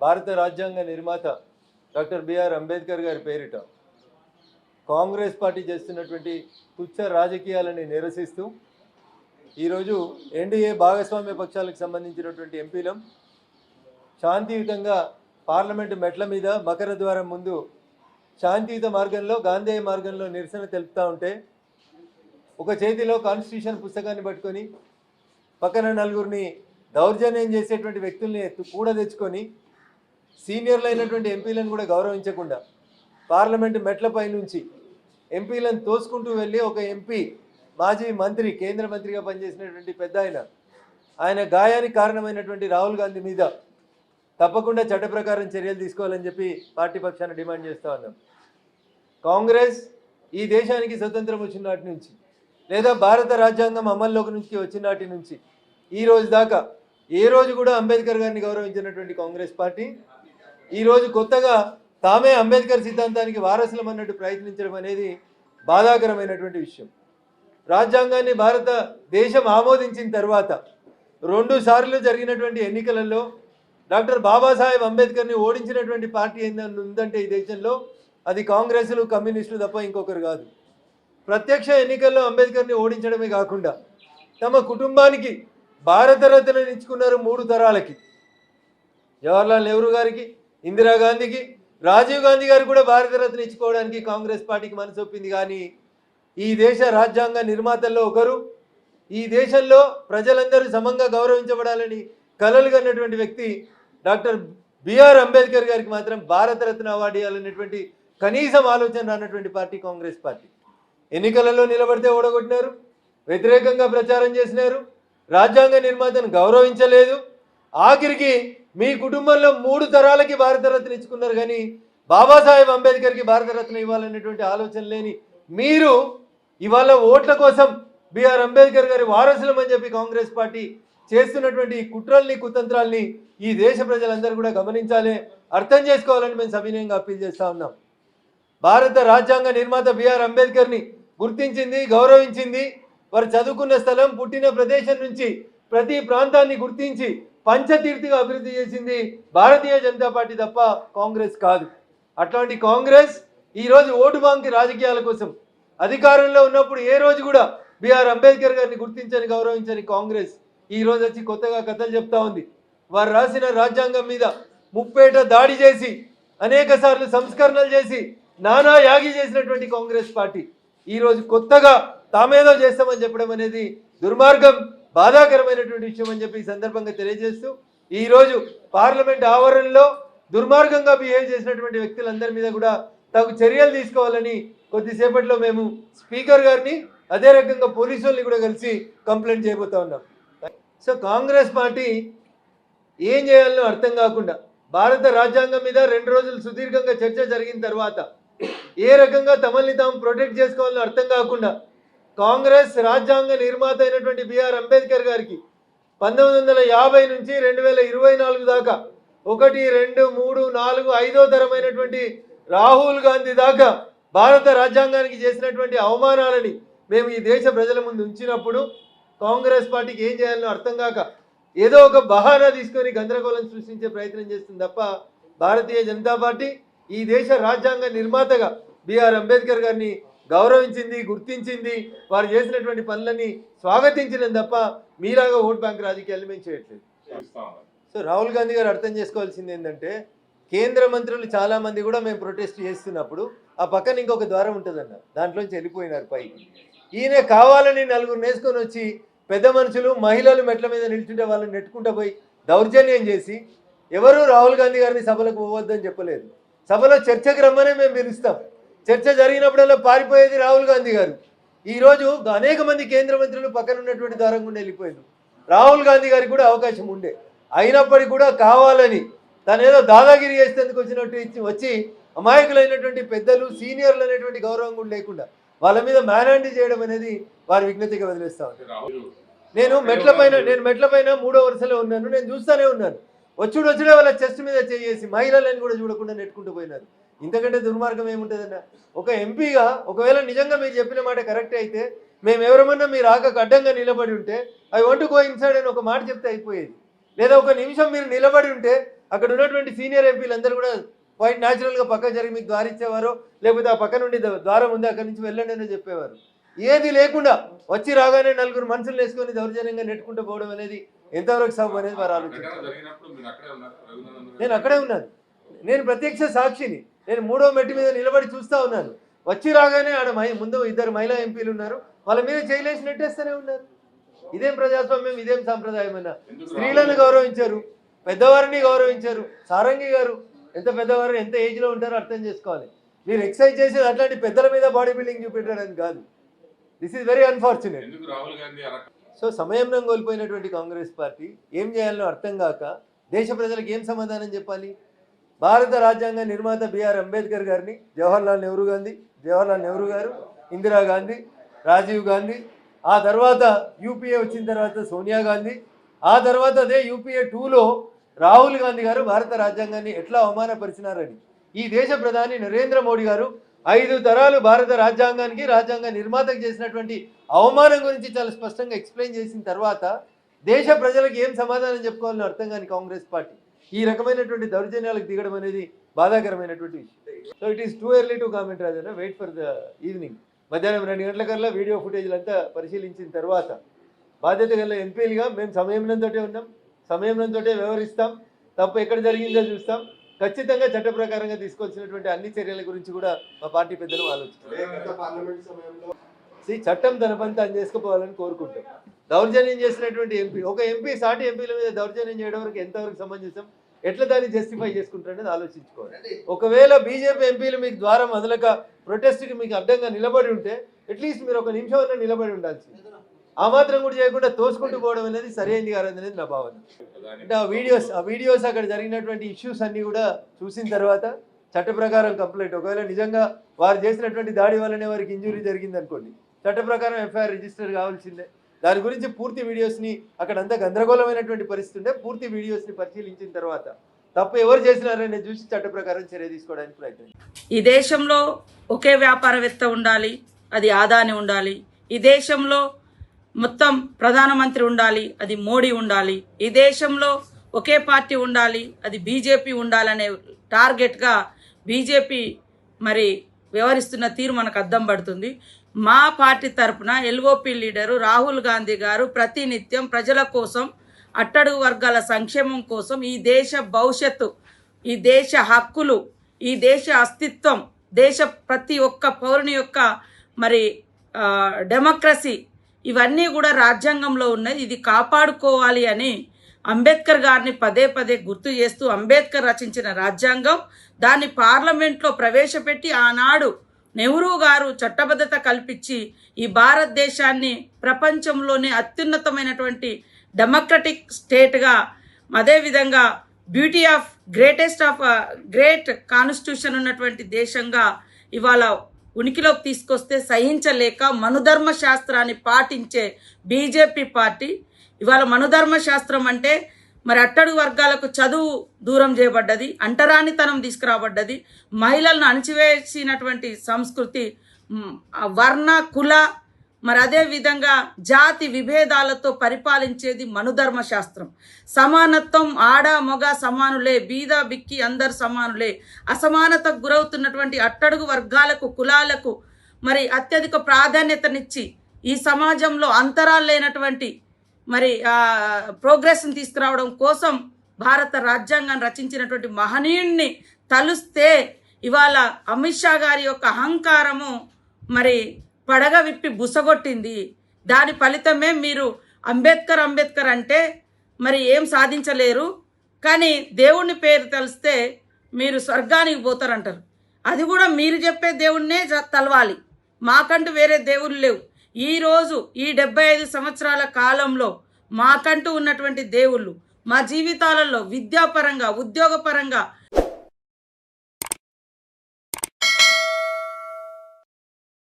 భారత రాజ్యాంగ నిర్మాత డాక్టర్ బిఆర్ అంబేద్కర్ గారి పేరిట కాంగ్రెస్ పార్టీ చేస్తున్నటువంటి తుచ్చ రాజకీయాలని నిరసిస్తూ ఈరోజు ఎన్డీఏ భాగస్వామ్య పక్షాలకు సంబంధించినటువంటి ఎంపీలం శాంతియుతంగా పార్లమెంటు మెట్ల మీద మకర ద్వారం ముందు శాంతియుత మార్గంలో గాంధేయ మార్గంలో నిరసన తెలుపుతూ ఉంటే ఒక చేతిలో కాన్స్టిట్యూషన్ పుస్తకాన్ని పట్టుకొని పక్కన నలుగురిని దౌర్జన్యం చేసేటువంటి వ్యక్తుల్ని కూడా తెచ్చుకొని సీనియర్లు అయినటువంటి ఎంపీలను కూడా గౌరవించకుండా పార్లమెంటు మెట్లపై నుంచి ఎంపీలను తోసుకుంటూ వెళ్ళి ఒక ఎంపీ మాజీ మంత్రి కేంద్ర మంత్రిగా పనిచేసినటువంటి పెద్ద ఆయన గాయానికి కారణమైనటువంటి రాహుల్ గాంధీ మీద తప్పకుండా చట్ట ప్రకారం చర్యలు తీసుకోవాలని చెప్పి పార్టీ పక్షాన డిమాండ్ చేస్తూ ఉన్నాం. కాంగ్రెస్ ఈ దేశానికి స్వతంత్రం వచ్చిన నాటి నుంచి లేదా భారత రాజ్యాంగం అమల్లోకి నుంచి వచ్చిన నాటి నుంచి ఈ రోజు దాకా ఏ రోజు కూడా అంబేద్కర్ గారిని గౌరవించినటువంటి కాంగ్రెస్ పార్టీ ఈరోజు కొత్తగా తామే అంబేద్కర్ సిద్ధాంతానికి వారసులం అన్నట్టు ప్రయత్నించడం అనేది బాధాకరమైనటువంటి విషయం. రాజ్యాంగాన్ని భారతదేశం ఆమోదించిన తర్వాత 2 సార్లు జరిగినటువంటి ఎన్నికలలో డాక్టర్ బాబాసాహెబ్ అంబేద్కర్ని ఓడించినటువంటి పార్టీ ఏంటంటే ఉందంటే ఈ దేశంలో అది కాంగ్రెస్లు కమ్యూనిస్టులు తప్ప ఇంకొకరు కాదు. ప్రత్యక్ష ఎన్నికల్లో అంబేద్కర్ని ఓడించడమే కాకుండా తమ కుటుంబానికి భారతరత్నని ఇచ్చుకున్నారు 3 తరాలకి. జవహర్లాల్ నెహ్రూ గారికి, ఇందిరాగాంధీకి, రాజీవ్ గాంధీ గారు కూడా భారతరత్న ఇచ్చుకోవడానికి కాంగ్రెస్ పార్టీకి మనసు ఒప్పింది. కానీ ఈ దేశ రాజ్యాంగ నిర్మాతల్లో ఒకరు, ఈ దేశంలో ప్రజలందరూ సమంగా గౌరవించబడాలని కలలు కన్నటువంటి వ్యక్తి డాక్టర్ బిఆర్ అంబేద్కర్ గారికి మాత్రం భారతరత్న అవార్డు ఇవ్వాలనేటువంటి కనీసం ఆలోచన రానటువంటి పార్టీ కాంగ్రెస్ పార్టీ. ఎన్నికలలో నిలబడితే ఓడగొట్టినారు, వ్యతిరేకంగా ప్రచారం చేసినారు, రాజ్యాంగ నిర్మాతను గౌరవించలేదు. ఆఖరికి మీ కుటుంబంలో 3 తరాలకి భారతరత్న ఇచ్చుకున్నారు. కానీ బాబాసాహెబ్ అంబేద్కర్కి భారతరత్న ఇవ్వాలనేటువంటి ఆలోచన లేని మీరు ఇవాళ ఓట్ల కోసం బిఆర్ అంబేద్కర్ గారి వారసులం అని చెప్పి కాంగ్రెస్ పార్టీ చేస్తున్నటువంటి కుట్రల్ని కుతంత్రాల్ని ఈ దేశ ప్రజలందరూ కూడా గమనించాలి, అర్థం చేసుకోవాలని మేము సవినయంగా అప్పీల్ చేస్తూ ఉన్నాం. భారత రాజ్యాంగ నిర్మాత బిఆర్ అంబేద్కర్ని గుర్తించింది, గౌరవించింది. వారు చదువుకున్న స్థలం, పుట్టిన ప్రదేశం నుంచి ప్రతి ప్రాంతాన్ని గుర్తించి పంచతీర్థిగా అభివృద్ధి చేసింది భారతీయ జనతా పార్టీ తప్ప కాంగ్రెస్ కాదు. అట్లాంటి కాంగ్రెస్ ఈరోజు ఓటు బ్యాంక్ రాజకీయాల కోసం అధికారంలో ఉన్నప్పుడు ఏ రోజు కూడా బిఆర్ అంబేద్కర్ గారిని గుర్తించని గౌరవించని కాంగ్రెస్ ఈ రోజు వచ్చి కొత్తగా కథలు చెప్తా ఉంది. వారు రాసిన రాజ్యాంగం మీద ముప్పేట దాడి చేసి అనేక సార్లు సంస్కరణలు చేసి నానా యాగి చేసినటువంటి కాంగ్రెస్ పార్టీ ఈరోజు కొత్తగా తామేదో చేస్తామని చెప్పడం అనేది దుర్మార్గం, బాధాకరమైనటువంటి విషయం అని చెప్పి ఈ సందర్భంగా తెలియజేస్తూ ఈరోజు పార్లమెంట్ ఆవరణలో దుర్మార్గంగా బిహేవ్ చేసినటువంటి వ్యక్తులందరి మీద కూడా తగు చర్యలు తీసుకోవాలని కొద్దిసేపట్లో మేము స్పీకర్ గారిని అదే రకంగా పోలీసుల్ని కూడా కలిసి కంప్లైంట్ చేయబోతా ఉన్నాం. సో కాంగ్రెస్ పార్టీ ఏం చేయాలో అర్థం కాకుండా భారత రాజ్యాంగం మీద 2 రోజులు సుదీర్ఘంగా చర్చ జరిగిన తర్వాత ఏ రకంగా తమల్ని తాము ప్రొటెక్ట్ చేసుకోవాలో అర్థం కాకుండా కాంగ్రెస్ రాజ్యాంగ నిర్మాత అయినటువంటి బిఆర్ అంబేద్కర్ గారికి 1950 నుంచి 2024 దాకా 1, 2, 3, 4, 5వ తరమైనటువంటి రాహుల్ గాంధీ దాకా భారత రాజ్యాంగానికి చేసినటువంటి అవమానాలని మేము ఈ దేశ ప్రజల ముందు ఉంచినప్పుడు కాంగ్రెస్ పార్టీకి ఏం చేయాలో అర్థం కాక ఏదో ఒక బహానా తీసుకొని గందరగోళం సృష్టించే ప్రయత్నం చేస్తుంది తప్ప భారతీయ జనతా పార్టీ ఈ దేశ రాజ్యాంగ నిర్మాతగా బిఆర్ అంబేద్కర్ గారిని గౌరవించింది, గుర్తించింది, వారు చేసినటువంటి పనులని స్వాగతించినది తప్ప మీలాగా ఓట్ బ్యాంక్ రాజకీయాలు మేము చేయట్లేదు. సో రాహుల్ గాంధీ గారు అర్థం చేసుకోవాల్సింది ఏంటంటే కేంద్ర మంత్రులు చాలామంది కూడా మేము ప్రొటెస్ట్ చేస్తున్నప్పుడు ఆ పక్కన ఇంకొక ద్వారం ఉంటుందన్న, దాంట్లోంచి వెళ్ళిపోయినారు పైకి. ఈయన కావాలని 4 నేసుకొని వచ్చి పెద్ద మనుషులు, మహిళలు మెట్ల మీద నిల్చుంటే వాళ్ళని నెట్టుకుంటూ పోయి దౌర్జన్యం చేసి ఎవరు రాహుల్ గాంధీ గారిని సభలకు పోవద్దని చెప్పలేదు. సభలో చర్చకు రమ్మనే మేము పిలుస్తాం. చర్చ జరిగినప్పుడల్లా పారిపోయేది రాహుల్ గాంధీ గారు. ఈరోజు అనేక మంది కేంద్ర మంత్రులు పక్కన ఉన్నటువంటి ద్వారం గుండా వెళ్ళిపోయారు. రాహుల్ గాంధీ గారికి కూడా అవకాశం ఉండే, అయినప్పటికీ కూడా కావాలని తనేదో దాదాగిరి చేసేందుకు వచ్చినట్టు వచ్చి అమాయకులైనటువంటి పెద్దలు, సీనియర్లు అనేటువంటి గౌరవం కూడా లేకుండా వాళ్ళ మీద మ్యానాండి చేయడం అనేది వారి విజ్ఞతగా వదిలేస్తా ఉంటాను. నేను మెట్ల పైన 3వ వరుసలో ఉన్నాను, నేను చూస్తూనే ఉన్నాను. వచ్చుడే వాళ్ళ చెస్ట్ మీద చేసి మహిళలను కూడా చూడకుండా నెట్టుకుంటూ పోయినారు. ఇంతకంటే దుర్మార్గం ఏముంటుందన్న? ఒక ఎంపీగా ఒకవేళ నిజంగా మీరు చెప్పిన మాట కరెక్ట్ అయితే మేము ఎవరమన్నా మీరు ఆకకు అడ్డంగా నిలబడి ఉంటే ఐ వాంట్ గో ఇన్సైడ్ అని ఒక మాట చెప్తే అయిపోయేది. లేదా ఒక నిమిషం మీరు నిలబడి ఉంటే అక్కడ ఉన్నటువంటి సీనియర్ ఎంపీలు అందరూ కూడా క్వైట్ న్యాచురల్గా పక్క జరిగి మీకు ద్వారం ఇచ్చేవారు, లేకపోతే ఆ పక్క నుండి ద్వారం ఉంది అక్కడి నుంచి వెళ్ళండి అని చెప్పేవారు. ఏది లేకుండా వచ్చి రాగానే నలుగురు మనుషులు వేసుకొని దౌర్జన్యంగా నెట్టుకుంటూ పోవడం అనేది ఎంతవరకు సబ్ అనేది వారు ఆలోచించారు. నేను అక్కడే ఉన్నాను, నేను ప్రత్యక్ష సాక్షిని. నేను 3వ మెట్టు మీద నిలబడి చూస్తూ ఉన్నాను. వచ్చి రాగానే ఆడ ముందు 2 మహిళా ఎంపీలు ఉన్నారు, వాళ్ళ మీద చేయలేసి నెట్టేస్తూనే ఉన్నారు. ఇదేం ప్రజాస్వామ్యం, ఇదేం సాంప్రదాయం అన్న? స్త్రీలను గౌరవించారు, పెద్దవారిని గౌరవించారు. సారంగి గారు ఎంత పెద్దవారు, ఎంత ఏజ్లో ఉంటారో అర్థం చేసుకోవాలి. మీరు ఎక్సైజ్ చేసేది అట్లాంటి పెద్దల మీద బాడీ బిల్డింగ్ చూపెట్టడానికి కాదు. This is very unfortunate. So సమయంలో కోల్పోయినటువంటి కాంగ్రెస్ పార్టీ ఏం చేయాలో అర్థం కాక దేశ ప్రజలకు ఏం సమాధానం చెప్పాలి? భారత రాజ్యాంగ నిర్మాత బిఆర్ అంబేద్కర్ గారిని, జవహర్లాల్ నెహ్రూ గారు, ఇందిరాగాంధీ, రాజీవ్ గాంధీ, ఆ తర్వాత యూపీఏ వచ్చిన తర్వాత సోనియా గాంధీ, ఆ తర్వాత అదే యూపీఏ 2లో రాహుల్ గాంధీ గారు భారత రాజ్యాంగాన్ని ఎట్లా అవమానపరిచినారని ఈ దేశ ప్రధాని నరేంద్ర మోడీ గారు 5 తరాలు భారత రాజ్యాంగానికి, రాజ్యాంగ నిర్మాతకు చేసినటువంటి అవమానం గురించి చాలా స్పష్టంగా ఎక్స్ప్లెయిన్ చేసిన తర్వాత దేశ ప్రజలకు ఏం సమాధానం చెప్పుకోవాలని అర్థం కాని కాంగ్రెస్ పార్టీ ఈ రకమైనటువంటి దౌర్జన్యాలకు దిగడం అనేది బాధాకరమైనటువంటి విషయం. So it is too early to comment Rajanna. Wait for the evening. మధ్యాహ్నం 2 గంటలకల్లా వీడియో ఫుటేజ్లంతా పరిశీలించిన తర్వాత బాధ్యత గల ఎంపీలుగా మేము సంయమనంతో ఉన్నాం, సంయమనంతో వ్యవహరిస్తాం. తప్పు ఎక్కడ జరిగిందో చూస్తాం. ఖచ్చితంగా చట్ట ప్రకారంగా తీసుకోవాల్సినటువంటి అన్ని చర్యల గురించి కూడా మా పార్టీ పెద్దలు ఆలోచిస్తారు. చట్టం తన పని తాను చేసుకుపోవాలని కోరుకుంటాం. దౌర్జన్యం చేసినటువంటి ఎంపీ, ఒక ఎంపీ సాటి ఎంపీల మీద దౌర్జన్యం చేయడం వరకు ఎంతవరకు సమంజసం, ఎట్లా దాన్ని జస్టిఫై చేసుకుంటారనేది ఆలోచించుకోవాలి. ఒకవేళ బీజేపీ ఎంపీలు మీకు ద్వారం వదలక ప్రొటెస్ట్కి మీకు అడ్డంగా నిలబడి ఉంటే అట్లీస్ట్ మీరు 1 నిమిషం అన్నా నిలబడి ఉండాల్సింది. ఆ మాత్రం కూడా చేయకుండా తోసుకుంటూ పోవడం అనేది సరైనది కాదనేది నా భావన. అంటే ఆ వీడియోస్ అక్కడ జరిగినటువంటి ఇష్యూస్ అన్నీ కూడా చూసిన తర్వాత చట్ట ప్రకారం కంప్లైంట్, ఒకవేళ నిజంగా వారు చేసినటువంటి దాడి వల్లనే వారికి ఇంజురీ జరిగింది అనుకోండి, చట్ట ప్రకారం ఎఫ్ఐఆర్ రిజిస్టర్ కావాల్సిందే. దాని గురించి పూర్తి వీడియోస్ని, అక్కడ అంతా గందరగోళమైనటువంటి పరిస్థితి ఉంటే పూర్తి వీడియోస్ని పరిశీలించిన తర్వాత తప్పు ఎవరు చేసినారనే చూసి చట్ట ప్రకారం చర్య తీసుకోవడానికి ప్రయత్నం. ఈ దేశంలో ఒకే వ్యాపారవేత్త ఉండాలి, అది ఆదాని ఉండాలి. ఈ దేశంలో మొత్తం ప్రధానమంత్రి ఉండాలి, అది మోడీ ఉండాలి. ఈ దేశంలో ఒకే పార్టీ ఉండాలి, అది బీజేపీ ఉండాలనే టార్గెట్గా బీజేపీ మరి వ్యవహరిస్తున్న తీరు మనకు అద్దం పడుతుంది. మా పార్టీ తరఫున ఎల్ఓపి లీడరు రాహుల్ గాంధీ గారు ప్రతినిత్యం ప్రజల కోసం, అట్టడుగు వర్గాల సంక్షేమం కోసం, ఈ దేశ భవిష్యత్తు, ఈ దేశ హక్కులు, ఈ దేశ అస్తిత్వం, దేశ ప్రతి ఒక్క పౌరుని యొక్క మరి డెమోక్రసీ, ఇవన్నీ కూడా రాజ్యాంగంలో ఉన్నాయి. ఇది కాపాడుకోవాలి అని అంబేద్కర్ గారిని పదే పదే గుర్తు చేస్తూ, అంబేద్కర్ రచించిన రాజ్యాంగం, దాన్ని పార్లమెంట్లో ప్రవేశపెట్టి ఆనాడు నెహ్రూ గారు చట్టబద్ధత కల్పించి ఈ భారతదేశాన్ని ప్రపంచంలోనే అత్యున్నతమైనటువంటి డెమోక్రటిక్ స్టేట్గా, అదేవిధంగా బ్యూటీ ఆఫ్ గ్రేట్ కాన్స్టిట్యూషన్ ఉన్నటువంటి దేశంగా ఇవాళ ఉనికిలోకి తీసుకొస్తే సహించలేక మనుధర్మ శాస్త్రాన్ని పాటించే బీజేపీ పార్టీ ఇవాళ మనుధర్మ శాస్త్రం అంటే మరి అట్టడుగు వర్గాలకు చదువు దూరం చేయబడ్డది, అంటరానితనం తీసుకురాబడ్డది, మహిళలను అణచివేసినటువంటి సంస్కృతి, వర్ణ కుల మరి అదే విధంగా జాతి విభేదాలతో పరిపాలించేది మనుధర్మ శాస్త్రం. సమానత్వం, ఆడ మగ సమానులే, బీద బిక్కి అందరు సమానులే, అసమానతకు గురవుతున్నటువంటి అట్టడుగు వర్గాలకు, కులాలకు మరి అత్యధిక ప్రాధాన్యతనిచ్చి ఈ సమాజంలో అంతరాలు లేనటువంటి మరి ప్రోగ్రెస్ని తీసుకురావడం కోసం భారత రాజ్యాంగాన్ని రచించినటువంటి మహనీయుణ్ణి తలుస్తే ఇవాళ అమిత్ షా గారి యొక్క అహంకారము మరి పడగ విప్పి బుసగొట్టింది. దాని ఫలితమే మీరు అంబేద్కర్ అంటే మరి ఏం సాధించలేరు, కానీ దేవుని పేరు తెలిస్తే మీరు స్వర్గానికి పోతారంటారు. అది కూడా మీరు చెప్పే దేవుణ్ణే తలవాలి, మాకంటూ వేరే దేవుళ్ళు లేవు. ఈరోజు ఈ 75 సంవత్సరాల కాలంలో మాకంటూ ఉన్నటువంటి దేవుళ్ళు మా జీవితాలలో విద్యాపరంగా, ఉద్యోగపరంగా,